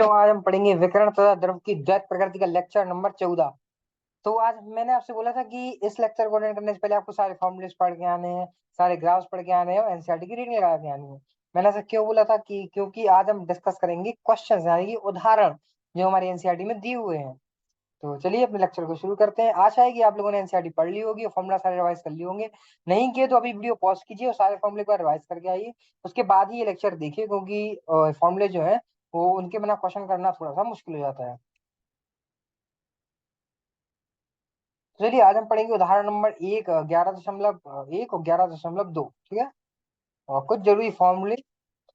क्यों आज हम पढ़ेंगे विकिरण तथा द्रव की द्वैत प्रकृति का लेक्चर नंबर 14। तो आज मैंने आपसे बोला था कि इस लेक्चर को अटेंड करने से पहले आपको सारे फॉर्मूलेस पढ़ के आने हैं, सारे ग्राफ्स पढ़ के आने हैं और एनसीईआरटी की रीडिंग लगा के आनी है। मैंने ऐसा क्यों बोला था कि क्योंकि आज हम डिस्कस करेंगे क्वेश्चंस यानी कि उदाहरण जो हमारे एनसीईआरटी में दिए हुए हैं। तो चलिए अपने लेक्चर को शुरू करते हैं। आशा है कि आप लोगों ने एनसीईआरटी पढ़ ली होगी और फॉर्मूला सारे रिवाइज कर लिए होंगे। नहीं किए तो अभी वीडियो पॉज कीजिए और सारे फॉर्मूले को रिवाइज करके आइए। उसके बाद ही ये लेक्चर देखिए, क्योंकि फॉर्मूले जो है वो उनके बिना क्वेश्चन करना थोड़ा सा मुश्किल हो जाता है। चलिए आज हम पढ़ेंगे उदाहरण नंबर 11.1 और 11.2। ठीक है। और कुछ जरूरी फॉर्मूले।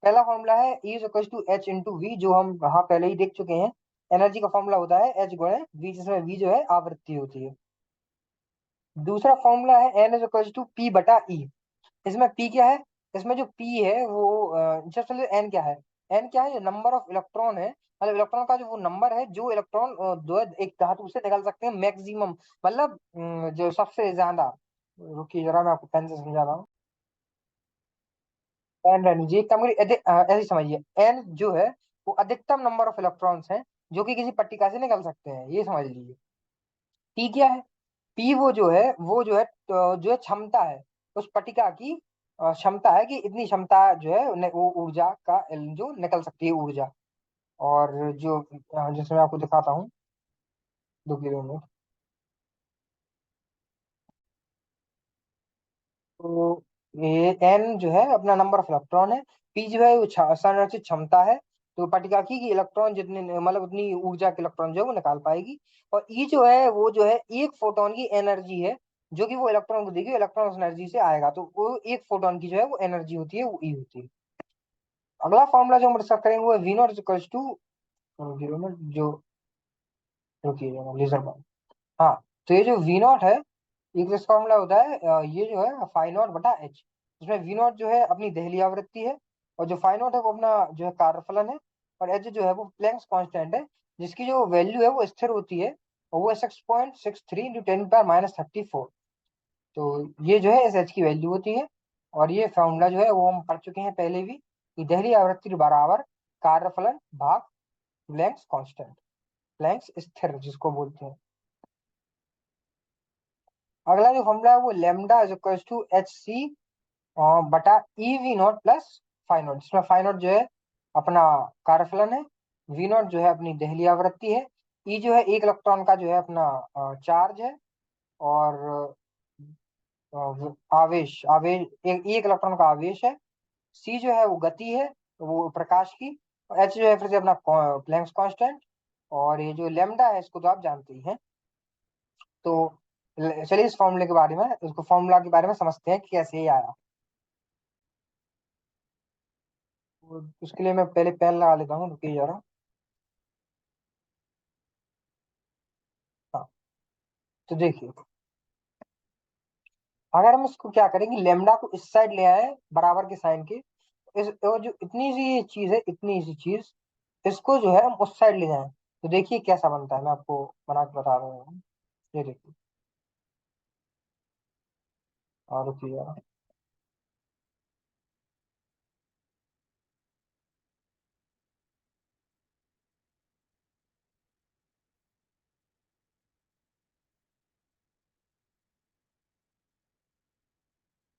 पहला फॉर्मूला है E equal to H into V, जो हम हाँ पहले ही देख चुके हैं। एनर्जी का फॉर्मूला होता है एच गुणे वी, जिसमें वी जो है आवृत्ति होती है। दूसरा फॉर्मूला है N is equal to P बटा ई। इसमें पी क्या है? इसमें जो पी है वो चलिए एन क्या है? एन क्या है? जो नंबर ऑफ इलेक्ट्रॉन है, मतलब इलेक्ट्रॉन का जो वो नंबर है जो इलेक्ट्रॉन दो एक धातु से निकल सकते हैं मैक्सिमम, मतलब जो सबसे ज्यादा। रुकिए जरा, मैं आपको पेन से समझा रहा हूँ। एन रहने दीजिए, एक काम करिए, ऐसे ही समझिए। एन जो है वो अधिकतम नंबर ऑफ इलेक्ट्रॉन्स हैं जो कि किसी पट्टिका से निकल सकते हैं, ये समझ लीजिए। पी क्या है? पी वो जो है जो है क्षमता है उस पट्टिका की। क्षमता है कि इतनी क्षमता जो है वो ऊर्जा का जो निकल सकती है ऊर्जा। और जो जैसे मैं आपको दिखाता हूँ, 2 किलो। तो ये एन जो है अपना नंबर ऑफ इलेक्ट्रॉन है। पी जो है वो संरक्षित क्षमता है तो पट्टिका की कि इलेक्ट्रॉन जितने मतलब उतनी ऊर्जा के इलेक्ट्रॉन जो है वो निकाल पाएगी। और ई जो है वो जो है एक फोटोन की एनर्जी है, जो कि वो इलेक्ट्रॉन को देगी, इलेक्ट्रॉन उस एनर्जी से आएगा, तो वो एक फोटोन की जो है वो एनर्जी होती है, वो ई होती है। अगला फॉर्मूला जो हम डिस्कस करेंगे वो है वी नॉट इक्वल्स टू जो, रुकिए लेजर बॉल। हाँ, तो ये जो वी नॉट है, एक तो इसका फॉर्मूला होता है ये जो है फाई नॉट बटा एच। इसमें वी नॉट जो है अपनी दहली आवृत्ति है, और जो फाई नॉट है वो अपना जो है कार्यफलन है, और एच जो है वो प्लैंक्स कांस्टेंट है, जिसकी जो वैल्यू है वो स्थिर होती है, और वो 6.63 इंटू 10⁻−34। तो ये जो है इस एच की वैल्यू होती है। और ये फॉर्मूला जो है वो हम पढ़ चुके हैं पहले भी, कि दहली आवृत्ति बराबर कार्यफलन भाग प्लैंक्स कांस्टेंट, प्लैंक्स स्थिर जिसको बोलते हैं। अगला जो फॉर्मूला है वो lambda is equal to H C बटा E V naught plus phi naught, जिसमें फाई नॉट जो है अपना कार्यफलन है, वी नॉट जो है अपनी दहली आवृत्ति है, ई जो है एक इलेक्ट्रॉन का जो है अपना चार्ज है, और आवेश आवेश एक इलेक्ट्रॉन का आवेश है, सी जो है वो गति है वो प्रकाश की, एच जो है फिर से अपना प्लैंक्स कांस्टेंट, और ये जो लेमडा है इसको तो आप जानते ही हैं। तो चलिए इस फॉर्मूले के बारे में, इसको फॉर्मूला के बारे में समझते हैं कि कैसे ये आया। तो उसके लिए मैं पहले पेन लगा लेता हूँ, रुकिए जरा। हाँ, तो देखिए, अगर हम इसको क्या करेंगे, लेमडा को इस साइड ले आए बराबर के साइन के, इस और जो इतनी सी ये चीज है, इतनी सी चीज, इसको जो है हम उस साइड ले जाएं, तो देखिए कैसा बनता है, मैं आपको बना के बता रहा हूँ। ये देखिए, और रुकिए जरा।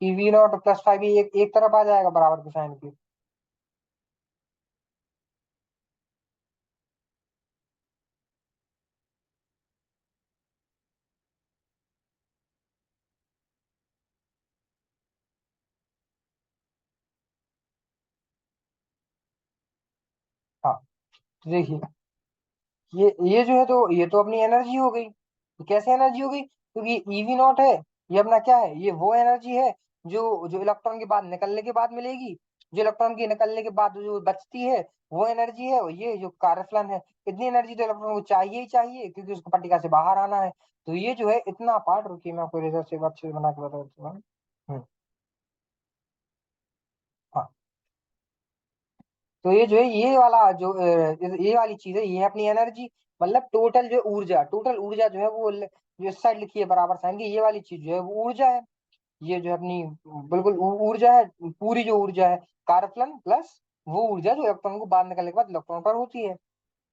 वी नॉट प्लस फाइव एक तरफ आ जाएगा बराबर के साइन के। हाँ, तो देखिए, ये जो है तो ये तो अपनी एनर्जी हो गई। तो कैसे एनर्जी हो गई? क्योंकि ईवी नॉट है, ये अपना क्या है, ये वो एनर्जी है जो जो इलेक्ट्रॉन के बाद निकलने के बाद मिलेगी। जो इलेक्ट्रॉन के निकलने के बाद जो बचती है वो एनर्जी है, और ये जो कार्यफलन है, इतनी एनर्जी तो इलेक्ट्रॉन को चाहिए ही चाहिए, क्योंकि उसको पट्टिका से बाहर आना है। तो ये जो है इतना पार्ट, रुकिए मैं आपको इरेजर से अच्छे से बना के बता देता हूँ। हाँ, तो ये जो है ये वाला जो ये वाली चीज है, ये है अपनी एनर्जी, मतलब टोटल ऊर्जा जो है वो जो इस साइड लिखी है बराबर साइन की, ये वाली चीज जो है वो ऊर्जा है। ये जो है अपनी बिल्कुल ऊर्जा है, पूरी जो ऊर्जा है कार्यफलन प्लस वो ऊर्जा जो इलेक्ट्रॉन को बाहर निकलने के बाद इलेक्ट्रॉन पर होती है।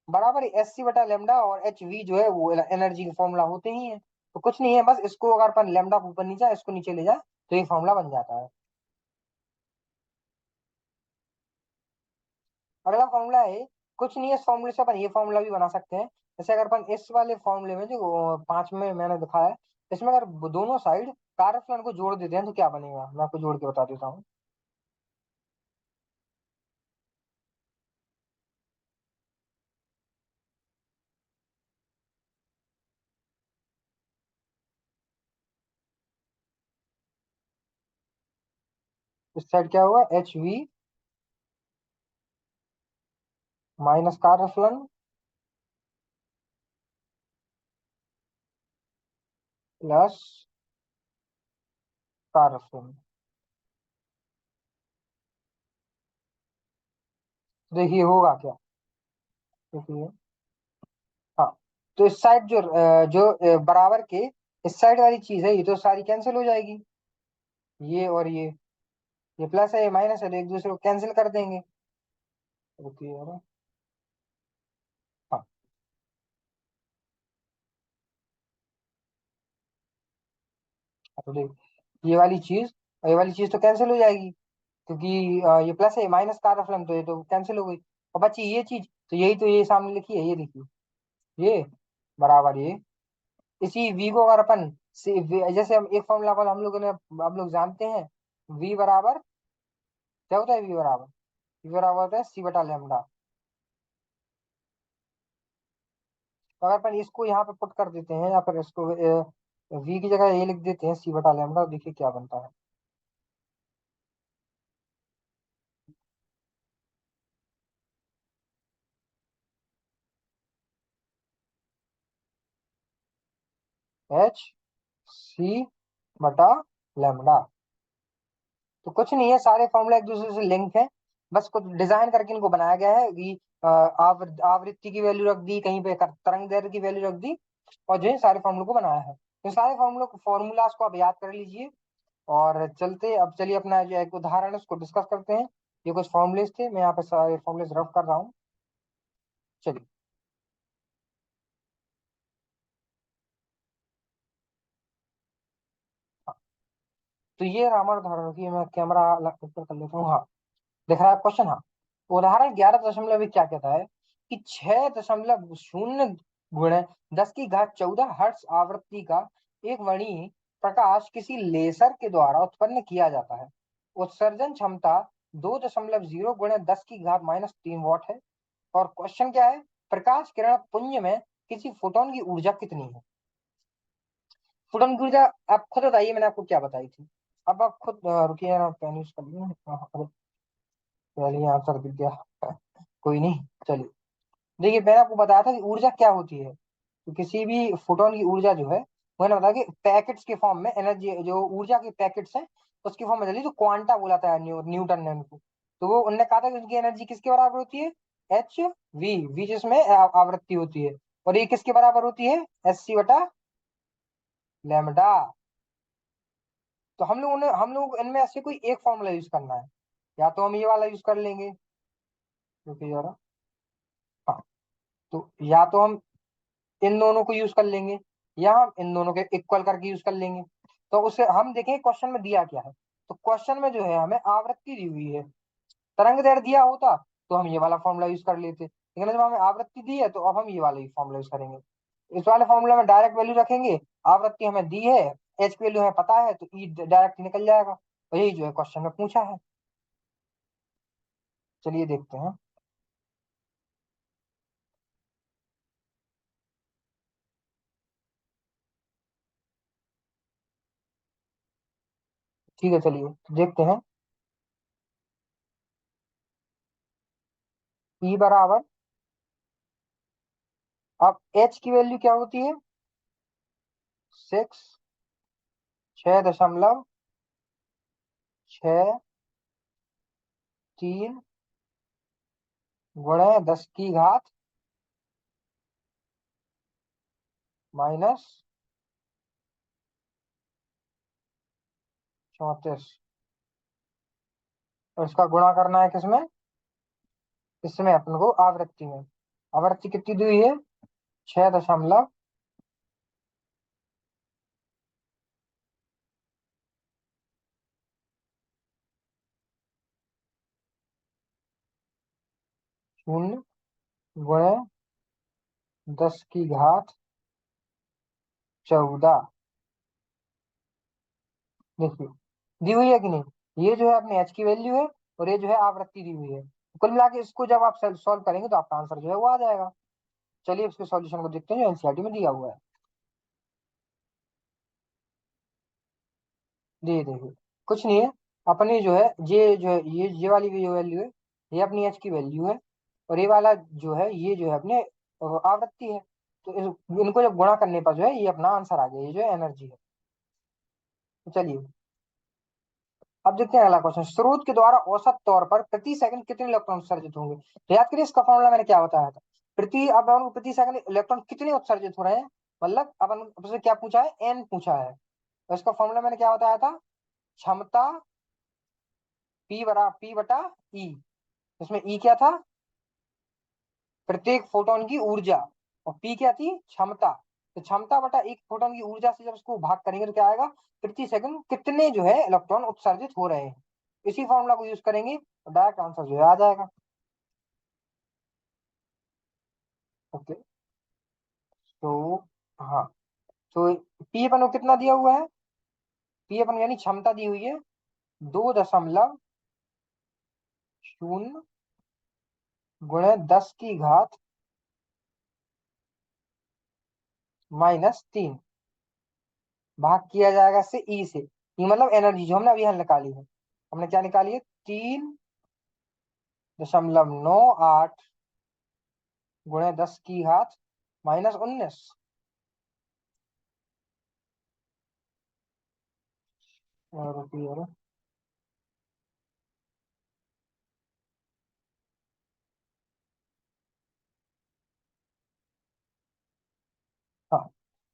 बराबर एस सी बटा लेमडा, और एच वी जो है वो एनर्जी का फॉर्मूला होते ही है। तो कुछ नहीं है, बस इसको अगर अपन लेमडा को ऊपर नीचे इसको नीचे ले जाए तो ये फॉर्मूला बन जाता है। अगला फॉर्मूला है, कुछ नहीं है, इस फॉर्मूले से अपन ये फॉर्मूला भी बना सकते हैं। जैसे अगर अपन इस वाले फॉर्मूले में जो पांच में मैंने दिखाया है, इसमें अगर दोनों साइड कार्यफलन को जोड़ देते हैं तो क्या बनेगा, मैं आपको जोड़ के बता देता हूँ। इस साइड क्या हुआ, एच वी माइनस कार्यफलन प्लस कार्यफलन। देखिए होगा क्या, देखिए। हाँ, तो इस साइड बराबर के इस साइड वाली चीज है, ये तो सारी कैंसिल हो जाएगी, ये और ये प्लस है ये माइनस है, तो एक दूसरे को कैंसिल कर देंगे। रुकिए जरा। हाँ, तो देख, ये वाली चीज तो कैंसिल हो जाएगी, क्योंकि ये प्लस है माइनस का रेफलन, तो ये तो कैंसिल हो गई। और बची ये चीज, तो यही तो ये सामने लिखी है, ये देखिए, ये बराबर ये। इसी v को अगर अपन जैसे हम एक फॉर्मूला पर हम लोग जानते हैं, v बराबर क्या होता है, v बराबर होता है सी बटा लेमडा। तो अगर अपन इसको यहाँ पे पुट कर देते हैं, या फिर इसको v की जगह ये लिख देते हैं सी बटा लेमडा, देखिए क्या बनता है, एच सी बटा लेमडा। तो कुछ नहीं है, सारे फॉर्मूला एक दूसरे से लिंक है, बस कुछ डिजाइन करके इनको बनाया गया है कि आवृत्ति की वैल्यू रख दी, कहीं पे तरंग दैर्ध्य की वैल्यू रख दी, और जो है सारे फॉर्मूलों को बनाया है। तो सारे फॉर्मूलाज को आप याद कर लीजिए। और चलते अब चलिए अपना जो एक उदाहरण है उसको डिस्कस करते हैं। ये कुछ फॉर्मूलेज थे, मैं यहाँ पे सारे फॉर्मूलेज रफ कर रहा हूँ। चलिए। हाँ, तो ये रहा हमारा उदाहरण की, मैं कैमरा ऊपर कर लेता हूँ। हाँ, दिख रहा है क्वेश्चन। हाँ, उदाहरण 11 दशमलव एक क्या कहता है कि 6.0 गुणे 10 की घात 14 हर्ट्ज आवृत्ति का एक वर्णीय प्रकाश किसी लेसर के द्वारा उत्पन्न किया जाता है। उत्सर्जन क्षमता 2.0 गुणे 10 की घात -3 वॉट है। और क्वेश्चन क्या है, प्रकाश किरण पुंज में किसी फोटोन की ऊर्जा कितनी है। फोटोन की ऊर्जा आप खुद बताइए, मैंने आपको क्या बताई थी। अब आप खुद रुकिए ना, पेन यूज कर लिया। पहले आंसर दिख गया। कोई नहीं, चलिए। देखिए, मैंने आपको बताया था कि ऊर्जा क्या होती है। तो किसी भी फोटोन की ऊर्जा जो है, मैंने बताया कि पैकेट्स के फॉर्म में एनर्जी, जो ऊर्जा के पैकेट्स हैं उसकी फॉर्म में चली, तो क्वांटा बोला था न्यूटन ने उनको। तो वो उनने कहा था कि उनकी एनर्जी किसके बराबर होती है, एच वी जिसमें आवृत्ति होती है, और ये किसके बराबर होती है, एस सी बटा लैम्डा। तो हम लोग इनमें से कोई एक फॉर्मूला यूज करना है, या तो हम ये वाला यूज कर लेंगे, क्योंकि यार, हाँ, तो या तो हम इन दोनों को यूज कर लेंगे, या हम इन दोनों के इक्वल करके यूज कर लेंगे। तो उसे हम देखें क्वेश्चन में दिया क्या है। तो क्वेश्चन में जो है हमें आवृत्ति दी हुई है, तरंग दैर्ध्य दिया होता तो हम ये वाला फॉर्मूला यूज कर लेते, लेकिन जब हमें आवृत्ति दी है तो अब हम ये वाला ही फॉर्मूला यूज करेंगे। इस वाले फॉर्मूला में डायरेक्ट वैल्यू रखेंगे, आवृत्ति हमें दी है, एच की वैल्यू हमें पता है, तो ई डायरेक्ट निकल जाएगा। तो यही जो है क्वेश्चन में पूछा है। चलिए देखते हैं। ठीक है, चलिए देखते हैं। ई बराबर, अब एच की वैल्यू क्या होती है, 6, 6.3 गुणे 10 की घात -34, और इसका गुणा करना है किसमें, इसमें अपन को आवृत्ति में। आवृत्ति कितनी दी हुई है? 6 दशमलव। शून्य गुणे 10 की घात 14। देखिए, दी हुई है कि नहीं? ये जो है अपने एच की वैल्यू है, और ये जो है आवृत्ति दी हुई है। कुल मिला के इसको जब आप सॉल्व करेंगे तो आपका आंसर जो है वो आ जाएगा। चलिए इसके सॉल्यूशन को देखते हैं जो एनसीईआरटी में दिया हुआ है। जी देखिए, कुछ नहीं है। अपनी जो है ये वाली जो वैल्यू है, ये अपनी एच की वैल्यू है। और ये वाला जो है ये जो है अपने आवृत्ति है। तो इनको जब गुणा करने पर जो है ये अपना आंसर आ गया, ये जो है एनर्जी है। तो चलिए अब देखते हैं अगला क्वेश्चन। स्रोत के द्वारा औसत तौर पर प्रति सेकंड कितने इलेक्ट्रॉन उत्सर्जित होंगे? तो याद करिए इसका फॉर्मूला मैंने क्या बताया था। प्रति सेकंड इलेक्ट्रॉन कितने उत्सर्जित हो रहे हैं, मतलब अपन आपसे क्या पूछा है, एन पूछा है। तो इसका फॉर्मूला मैंने क्या बताया था, क्षमता पी बटा ई। इसमें ई क्या था, प्रत्येक फोटोन की ऊर्जा, और पी क्या थी, क्षमता। तो क्षमता बटा एक फोटोन की ऊर्जा से जब इसको भाग करेंगे तो क्या आएगा, प्रति सेकंड कितने जो है इलेक्ट्रॉन उत्सर्जित हो रहे हैं। इसी फॉर्मूला को यूज करेंगे तो डायरेक्ट आंसर जो है आ जाएगा। ओके। तो हाँ, तो पी अपन को कितना दिया हुआ है, पी अपन यानी क्षमता दी हुई है 2.0 गुणे 10 की घात -3, भाग किया जाएगा इससे ई से। ई मतलब एनर्जी जो हमने अभी हल निकाली है। हमने क्या निकाली है, 3.98 गुणे 10 की घात -19। और हाँ,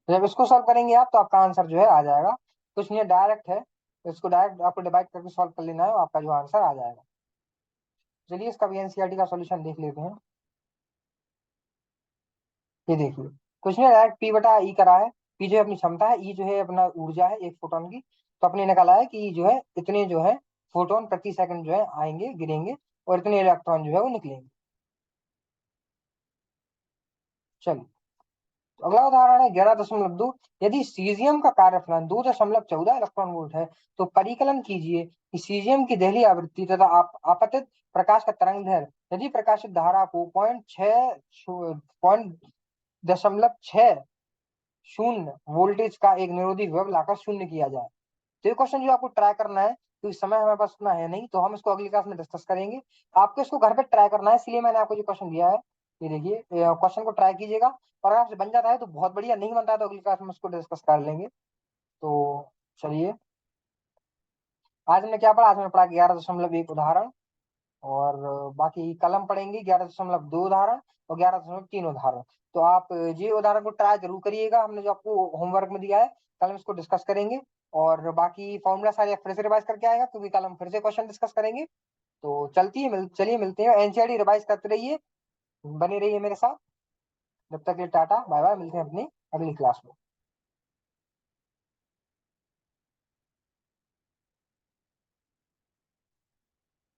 तो जब इसको सॉल्व करेंगे आप तो आपका आंसर जो है आ जाएगा। कुछ नहीं, डायरेक्ट है। तो इसको डायरेक्ट आपको डिवाइड करके सॉल्व कर लेना है, आपका जो आंसर आ जाएगा। चलिए इसका भी एनसीईआरटी का सॉल्यूशन देख लेते हैं। ये देखिए, कुछ नहीं, डायरेक्ट पी बटा ई करा है। पी जो है अपनी क्षमता है, ई जो है अपना ऊर्जा है एक फोटोन की। तो अपने निकाला है कि जो है इतने जो है फोटोन प्रति सेकंड जो है आएंगे गिरेंगे, और इतने इलेक्ट्रॉन जो है वो निकलेंगे। चलिए, तो अगला उदाहरण है 11.2। यदि सीजियम का कार्यफलन 2.14 इलेक्ट्रॉन वोल्ट है, तो परिकलन कीजिए कि सीजियम की दहली आवृत्ति तथा आपतित प्रकाश का तरंग दैर्ध्य यदि प्रकाशित धारा को 0.6 वोल्टेज का एक निरोधी वेव लाकर शून्य किया जाए। तो ये क्वेश्चन जो आपको ट्राई करना है, क्योंकि समय हमारे पास उतना है नहीं, तो हम इसको अगली क्लास में डिस्कस करेंगे। आपको इसको घर पे ट्राई करना है, इसलिए मैंने आपको जो क्वेश्चन दिया है। ये देखिए, क्वेश्चन को ट्राई कीजिएगा, और अगर आपसे बन जाता है तो बहुत बढ़िया, नहीं बनता है तो अगली क्लास में उसको डिस्कस कर लेंगे। तो चलिए, आज हमने क्या पढ़ा, आज हमने पढ़ा 11.1 उदाहरण, और बाकी कल हम पढ़ेंगे 11.2 उदाहरण और 11.3 उदाहरण। तो आप ये उदाहरण को ट्राई जरूर करिएगा, हमने जो आपको होमवर्क में दिया है। कल हम इसको डिस्कस करेंगे, और बाकी फॉर्मूला सारे फिर से रिवाइज करके आएगा, क्योंकि कल हम फिर से क्वेश्चन डिस्कस करेंगे। तो चलिए मिलते हैं, एनसीईआरटी रिवाइज करते रहिए, बने रहिए मेरे साथ। जब तक के लिए टाटा बाय बाय, मिलते हैं अपनी अगली क्लास में।